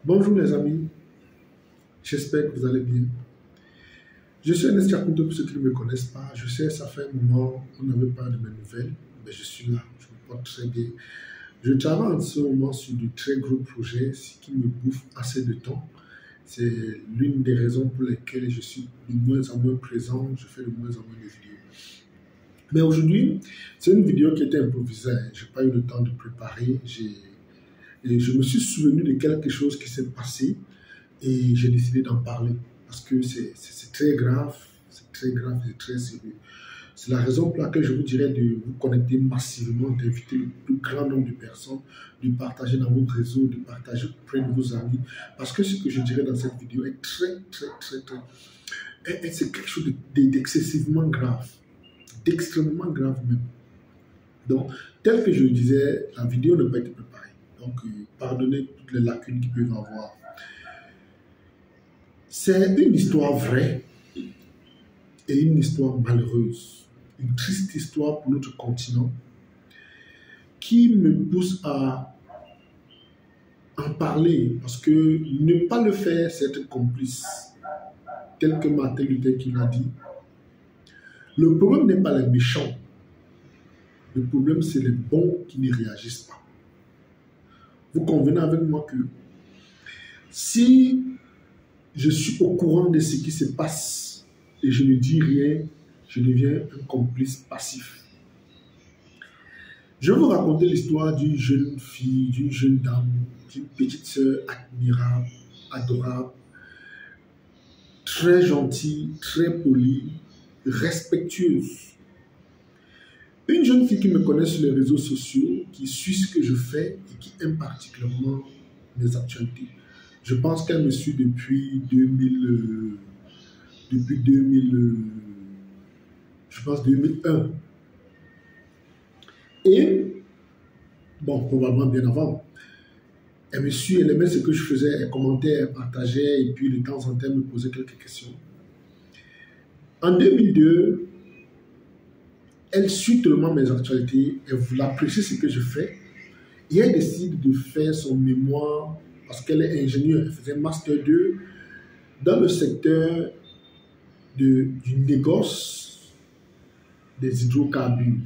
Bonjour les amis, j'espère que vous allez bien. Je suis Ernest Yacounte pour ceux qui ne me connaissent pas. Je sais, ça fait un moment qu'on n'avait pas de mes nouvelles, mais je suis là, je me porte très bien. Je travaille en ce moment sur de très gros projets, ce qui me bouffe assez de temps. C'est l'une des raisons pour lesquelles je suis de moins en moins présent, je fais de moins en moins de vidéos. Mais aujourd'hui, c'est une vidéo qui était improvisée. Je n'ai pas eu le temps de préparer. Et je me suis souvenu de quelque chose qui s'est passé et j'ai décidé d'en parler parce que c'est très grave, c'est très grave, c'est très sérieux. C'est la raison pour laquelle je vous dirais de vous connecter massivement, d'inviter le plus grand nombre de personnes, de partager dans vos réseaux, de partager auprès de vos amis. Parce que ce que je dirais dans cette vidéo est c'est quelque chose d'excessivement grave, d'extrêmement grave même. Donc, tel que je le disais, la vidéo n'a pas été préparée. Donc, pardonnez toutes les lacunes qu'ils peuvent avoir. C'est une histoire vraie et une histoire malheureuse. Une triste histoire pour notre continent qui me pousse à en parler parce que ne pas le faire, c'est être complice. Tel que Martin Luther King l'a dit. Le problème n'est pas les méchants. Le problème, c'est les bons qui ne réagissent pas. Vous convenez avec moi que si je suis au courant de ce qui se passe et je ne dis rien, je deviens un complice passif. Je vais vous raconter l'histoire d'une jeune fille, d'une jeune dame, d'une petite sœur admirable, adorable, très gentille, très polie, respectueuse. Une jeune fille qui me connaît sur les réseaux sociaux, qui suit ce que je fais et qui aime particulièrement mes actualités. Je pense qu'elle me suit depuis 2001. Et, bon, probablement bien avant. Elle me suit, elle aimait ce que je faisais, elle commentait, elle partageait, et puis de temps en temps, elle me posait quelques questions. En 2002, elle suit tellement mes actualités, elle apprécie ce que je fais, et elle décide de faire son mémoire, parce qu'elle est ingénieure, elle faisait Master 2 dans le secteur du négoce des hydrocarbures.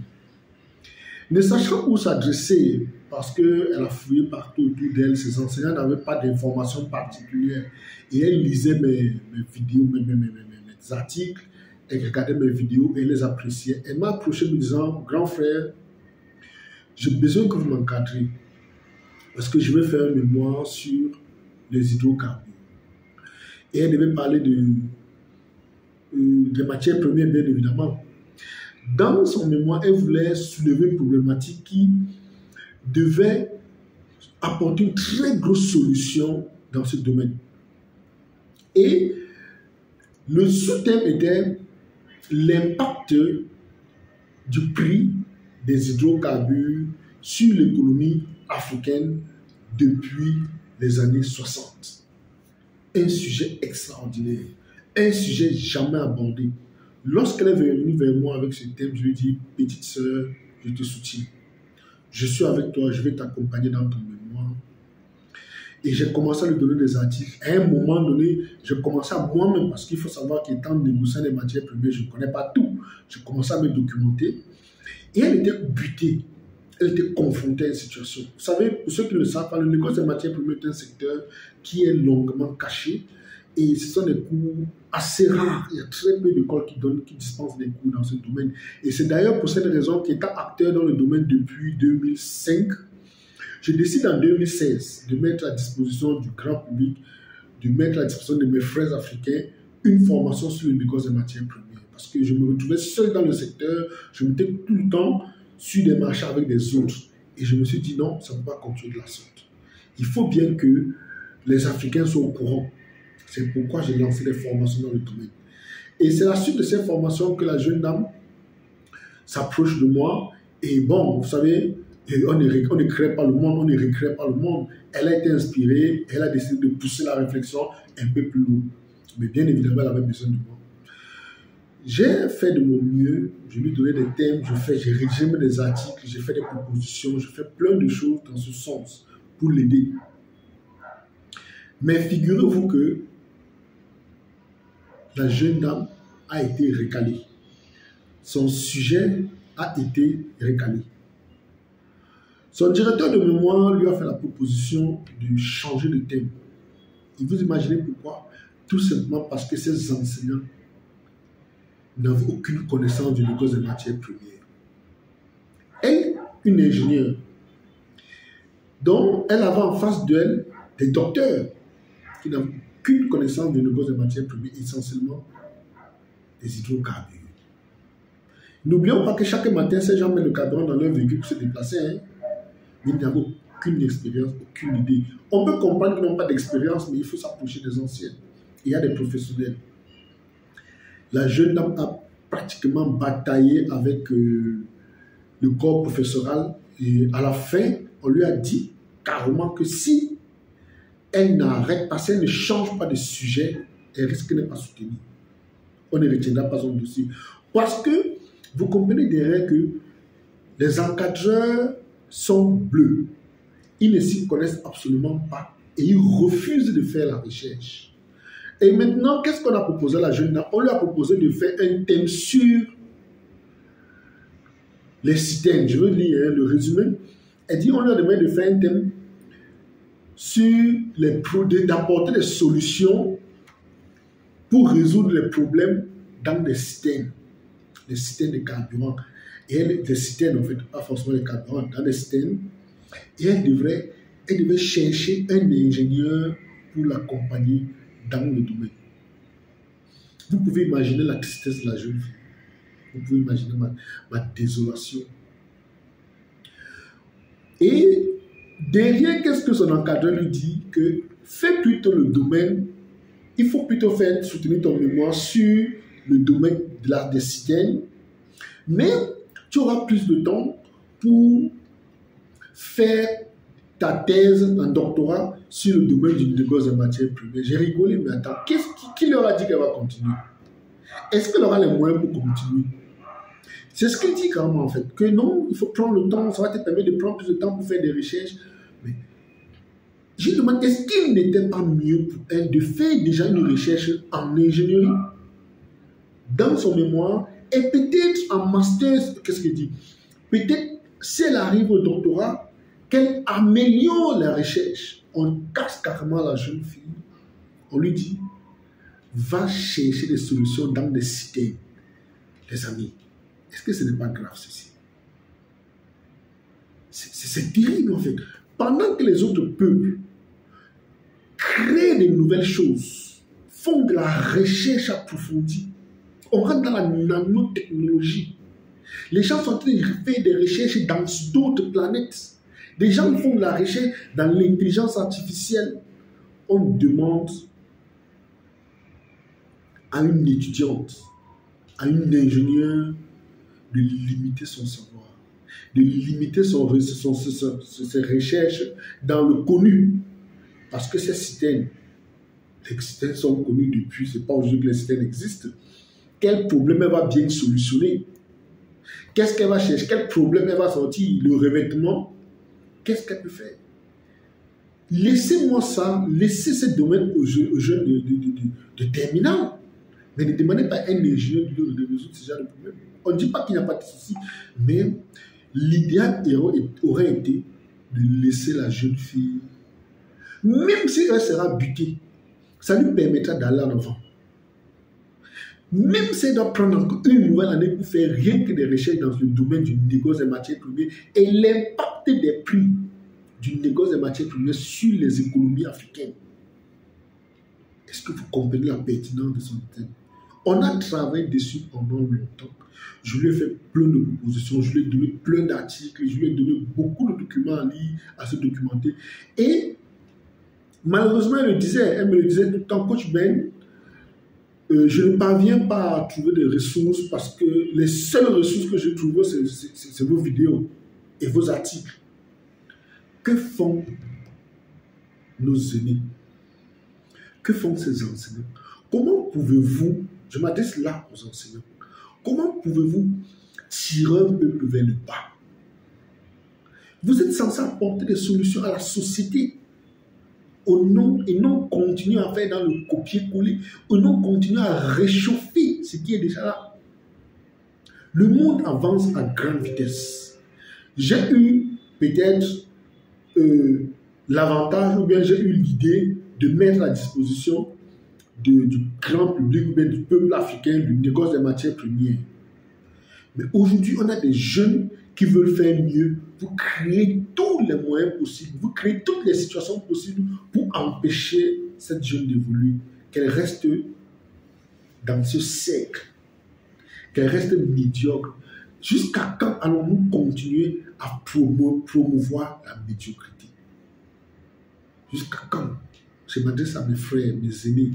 Ne sachant où s'adresser, parce qu'elle a fouillé partout autour d'elle, ses enseignants n'avaient pas d'informations particulières, et elle lisait mes vidéos, mes articles, elle regardait mes vidéos et elle les appréciait. Elle m'a approché me disant, grand frère, j'ai besoin que vous m'encadriez parce que je vais faire un mémoire sur les hydrocarbures. Et elle devait parler de matières premières, bien évidemment. Dans son mémoire, elle voulait soulever une problématique qui devait apporter une très grosse solution dans ce domaine. Et le sous-thème était l'impact du prix des hydrocarbures sur l'économie africaine depuis les années 60. Un sujet extraordinaire, un sujet jamais abordé. Lorsqu'elle est venue vers moi avec ce thème, je lui ai dit, petite sœur, je te soutiens. Je suis avec toi, je vais t'accompagner dans ton mémoire. Et j'ai commencé à lui donner des articles. À un moment donné, j'ai commencé à moi-même, parce qu'il faut savoir qu'étant négociant des matières premières, je ne connais pas tout. J'ai commencé à me documenter. Et elle était butée. Elle était confrontée à une situation. Vous savez, pour ceux qui ne le savent pas, le négoce des matières premières est un secteur qui est longuement caché. Et ce sont des cours assez rares. Il y a très peu d'écoles qui dispensent des cours dans ce domaine. Et c'est d'ailleurs pour cette raison qu'étant acteur dans le domaine depuis 2005, je décide en 2016 de mettre à disposition du grand public, de mettre à disposition de mes frères africains une formation sur le négoce des matières premières. Parce que je me retrouvais seul dans le secteur, je m'étais tout le temps sur des marchés avec des autres. Et je me suis dit non, ça ne peut pas continuer de la sorte. Il faut bien que les Africains soient au courant. C'est pourquoi j'ai lancé des formations dans le domaine. Et c'est la suite de ces formations que la jeune dame s'approche de moi. Et bon, vous savez, on ne crée pas le monde, on ne recrée pas le monde. Elle a été inspirée, elle a décidé de pousser la réflexion un peu plus loin. Mais bien évidemment, elle avait besoin de moi. J'ai fait de mon mieux, je lui ai donné des thèmes, j'ai rédigé des articles, j'ai fait des propositions, j'ai fait plein de choses dans ce sens pour l'aider. Mais figurez-vous que la jeune dame a été recalée. Son sujet a été recalé. Son directeur de mémoire lui a fait la proposition de changer de thème. Et vous imaginez pourquoi? Tout simplement parce que ces enseignants n'avaient aucune connaissance du négoce des matières premières. Elle, une ingénieure, donc elle avait en face d'elle des docteurs qui n'avaient aucune connaissance du négoce des matières premières, essentiellement des hydrocarbures. N'oublions pas que chaque matin, ces gens mettent le carburant dans leur véhicule pour se déplacer, hein, mais ils n'avaient aucune expérience, aucune idée. On peut comprendre qu'ils n'ont pas d'expérience, mais il faut s'approcher des anciens. Il y a des professionnels. La jeune dame a pratiquement bataillé avec le corps professoral et à la fin, on lui a dit carrément que si elle n'arrête pas, si elle ne change pas de sujet, elle risque de ne pas soutenir. On ne retiendra pas son dossier. Parce que vous comprenez derrière que les encadreurs sont bleus. Ils ne s'y connaissent absolument pas et ils refusent de faire la recherche. Et maintenant, qu'est-ce qu'on a proposé à la jeune dame? On lui a proposé de faire un thème sur les citernes. Je veux lire le résumé. Elle dit on lui a demandé de faire un thème sur d'apporter des solutions pour résoudre les problèmes dans des citernes de carburant. Et elle, des citernes, en fait, pas forcément des carburants, dans des citernes. Et elle devait chercher un ingénieur pour l'accompagner dans le domaine. Vous pouvez imaginer la tristesse de la jeune fille. Vous pouvez imaginer ma désolation. Et derrière, qu'est-ce que son encadreur lui dit? Que fais plutôt le domaine, il faut plutôt soutenir ton mémoire sur le domaine des citernes, mais tu auras plus de temps pour faire ta thèse en doctorat sur le domaine du négoce des matières premières. J'ai rigolé, mais attends, qui leur a dit qu'elle va continuer? Est-ce qu'elle aura les moyens pour continuer? C'est ce qu'il dit quand même en fait, que non, il faut prendre le temps, ça va te permettre de prendre plus de temps pour faire des recherches. Mais je demande, est-ce qu'il n'était pas mieux pour elle de faire déjà une recherche en ingénierie dans son mémoire et peut-être en master, qu'est-ce qu'il dit? Peut-être si elle arrive au doctorat, qu'elle améliore la recherche. On casse carrément la jeune fille. On lui dit, va chercher des solutions dans des cités. Les amis, est-ce que ce n'est pas grave ceci? C'est terrible en fait. Pendant que les autres peuples créent de nouvelles choses, font de la recherche approfondie, on rentre dans la nanotechnologie. Les gens sont en train de faire des recherches dans d'autres planètes. Des gens font de la recherche dans l'intelligence artificielle. On demande à une étudiante, à une ingénieure de limiter son savoir, de limiter ses recherches dans le connu. Parce que ces citernes, les citernes sont connues depuis, ce n'est pas aujourd'hui que les citernes existent. Quel problème elle va bien solutionner? Qu'est-ce qu'elle va chercher? Quel problème elle va sortir? Le revêtement? Qu'est-ce qu'elle peut faire? Laissez-moi ça, laissez ce domaine aux jeunes de terminale. Mais ne demandez pas à un ingénieur de résoudre ce genre de problème. On ne dit pas qu'il n'y a pas de souci, mais l'idéal aurait été de laisser la jeune fille, même si elle sera butée, ça lui permettra d'aller en avant. Même si elle doit prendre encore une nouvelle année pour faire rien que des recherches dans le domaine du négoce des matières premières et l'impact des prix du négoce des matières premières sur les économies africaines. Est-ce que vous comprenez la pertinence de son thème? On a travaillé dessus pendant longtemps. Je lui ai fait plein de propositions, je lui ai donné plein d'articles, je lui ai donné beaucoup de documents à lire, à se documenter. Et malheureusement, elle me le disait tout le temps, Coach Ben, je ne parviens pas à trouver des ressources parce que les seules ressources que j'ai trouvées, c'est vos vidéos et vos articles. Que font nos aînés? Que font ces enseignants? Comment pouvez-vous, je m'adresse là aux enseignants, comment pouvez-vous tirer un peuple vers le bas? Vous êtes censé apporter des solutions à la société. et non continuer à faire dans le copier-coller, ou non continuer à réchauffer ce qui est déjà là. Le monde avance à grande vitesse. J'ai eu peut-être l'avantage ou bien j'ai eu l'idée de mettre à disposition du grand public ou bien du peuple africain le négoce des matières premières. Mais aujourd'hui, on a des jeunes qui veulent faire mieux. Vous créez tous les moyens possibles, vous créez toutes les situations possibles pour empêcher cette jeune d'évoluer, qu'elle reste dans ce cercle, qu'elle reste médiocre. Jusqu'à quand allons-nous continuer à promouvoir la médiocrité? Jusqu'à quand? Je m'adresse à mes frères, mes aînés,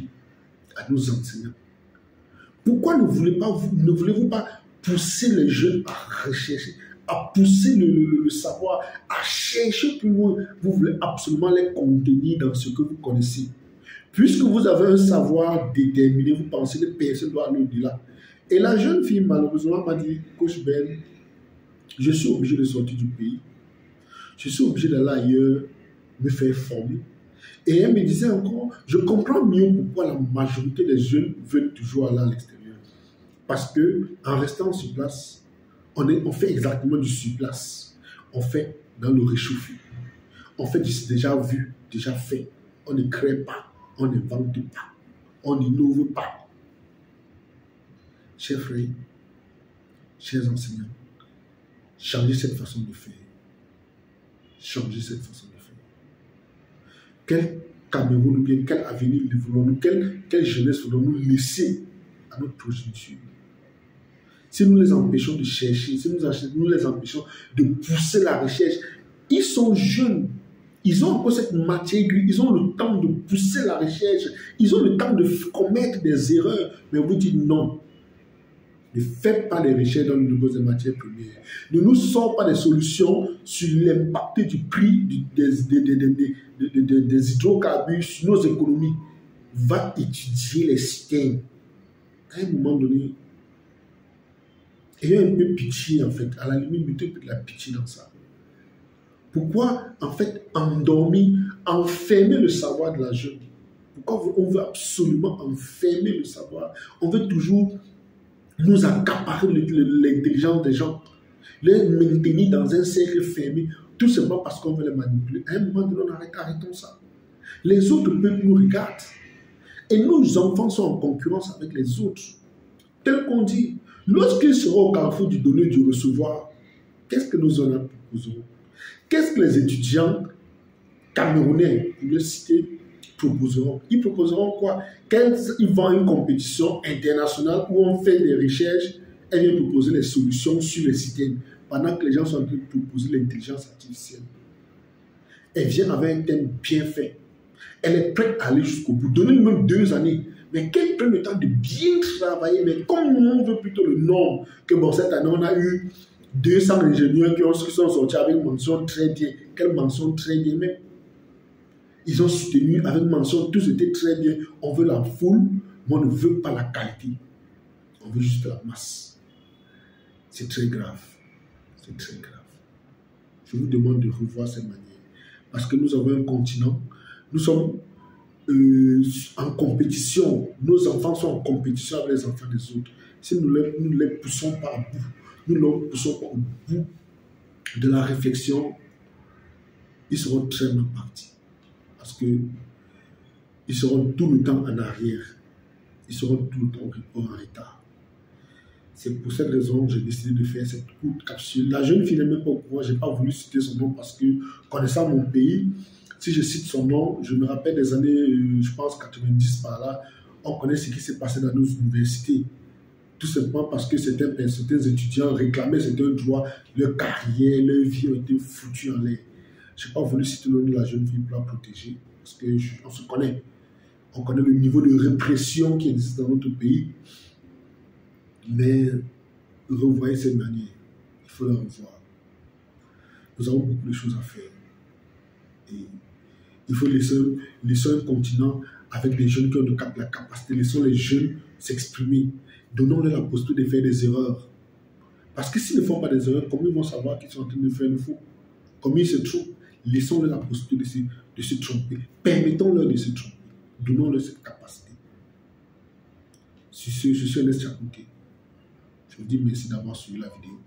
à nos enseignants. Pourquoi ne voulez-vous pas pousser les jeunes à rechercher, à pousser le savoir, à chercher plus loin? Vous voulez absolument les contenir dans ce que vous connaissez. Puisque vous avez un savoir déterminé, vous pensez que personne doit aller au-delà. Et la jeune fille, malheureusement, m'a dit, Coach Ben, je suis obligé de sortir du pays. Je suis obligé d'aller ailleurs, me faire former. Et elle me disait encore, je comprends mieux pourquoi la majorité des jeunes veulent toujours aller à l'extérieur. Parce qu'en restant sur place, on fait exactement du surplace. On fait dans le réchauffé. On fait du déjà vu, déjà fait. On ne crée pas, on n'invente pas, on n'innove pas. Chers frères, chers enseignants, changez cette façon de faire. Changez cette façon de faire. Quel Cameroun ou bien quel avenir voulons-nous, quelle jeunesse voulons-nous laisser à notre progéniture? Si nous les empêchons de chercher, si nous les empêchons de pousser la recherche, ils sont jeunes, ils ont encore cette matière grise, ils ont le temps de pousser la recherche, ils ont le temps de commettre des erreurs, mais vous dites non. Ne faites pas des recherches dans le niveau des matières premières. Ne nous sortons pas des solutions sur l'impact du prix des hydrocarbures sur nos économies. Va étudier les systèmes. À un moment donné, ayez un peu pitié en fait. À la limite, mettez un peu de la pitié dans ça. Pourquoi en fait endormir, enfermer le savoir de la jeune? Pourquoi on veut absolument enfermer le savoir? On veut toujours nous accaparer l'intelligence des gens, les maintenir dans un cercle fermé, tout simplement parce qu'on veut les manipuler. À un moment donné, arrêtons ça. Les autres peuples nous regardent. Et nos enfants sont en concurrence avec les autres. Tel qu'on dit, lorsqu'ils seront au carrefour du donner et du recevoir, qu'est-ce que nous en proposerons? Qu'est-ce que les étudiants camerounais, pour le citer, proposeront? Ils proposeront quoi? Ils vont à une compétition internationale où on fait des recherches, elle vient proposer les solutions sur les systèmes, pendant que les gens sont en train de proposer l'intelligence artificielle. Elle vient avec un thème bien fait. Elle est prête à aller jusqu'au bout. Donnez-nous même 2 années. Mais qu'elle prenne le temps de bien travailler. Mais comme on veut plutôt le nombre, que bon, cette année, on a eu 200 ingénieurs qui sont sortis avec mention très bien. Quelle mention très bien, mais ils ont soutenu avec mention, tout était très bien. On veut la foule, mais on ne veut pas la qualité. On veut juste la masse. C'est très grave. C'est très grave. Je vous demande de revoir cette manière. Parce que nous avons un continent, nous sommes en compétition. Nos enfants sont en compétition avec les enfants des autres. Si nous ne les poussons pas à bout, nous ne les poussons pas au bout de la réflexion, ils seront très mal partis. Parce qu'ils seront tout le temps en arrière. Ils seront tout le temps en retard. C'est pour cette raison que j'ai décidé de faire cette courte capsule. La jeune fille n'est même pas au courant. Je n'ai pas voulu citer son nom parce que, connaissant mon pays, si je cite son nom, je me rappelle des années, je pense, 90 par là, on connaît ce qui s'est passé dans nos universités. Tout simplement parce que certains étudiants réclamaient certains droits, leur carrière, leur vie ont été foutues en l'air. Je n'ai pas voulu citer le nom de la jeune fille pour la protéger, parce qu'on se connaît. On connaît le niveau de répression qui existe dans notre pays. Mais revoyez cette manière. Il faut la revoir. Nous avons beaucoup de choses à faire. Et il faut laisser un continent avec des jeunes qui ont la capacité. Laissons les jeunes s'exprimer. Donnons-leur la possibilité de faire des erreurs. Parce que s'ils ne font pas des erreurs, comment ils vont savoir qu'ils sont en train de faire le faux? Comment ils se trouvent? Laissons-leur la possibilité de se tromper. Permettons-leur de se tromper. Donnons-leur cette capacité. Je suis Ernest Chakunte. Je vous dis merci d'avoir suivi la vidéo.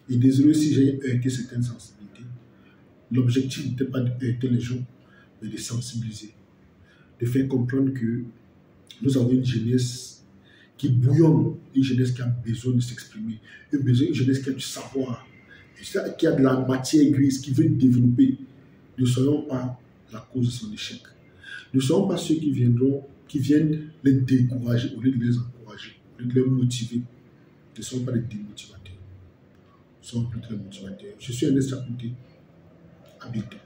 Et désolé si j'ai heurté certaines sensibilités. L'objectif n'était pas de heurter les gens, mais de sensibiliser. De faire comprendre que nous avons une jeunesse qui bouillonne, une jeunesse qui a besoin de s'exprimer, une jeunesse qui a du savoir, qui a de la matière grise, qui veut développer. Ne soyons pas la cause de son échec. Ne soyons pas ceux qui viennent les décourager au lieu de les encourager, au lieu de les motiver. Ne soyons pas des démotivateurs. Nous sommes plutôt des motivateurs. Je suis Ernest Chakunte. À bientôt.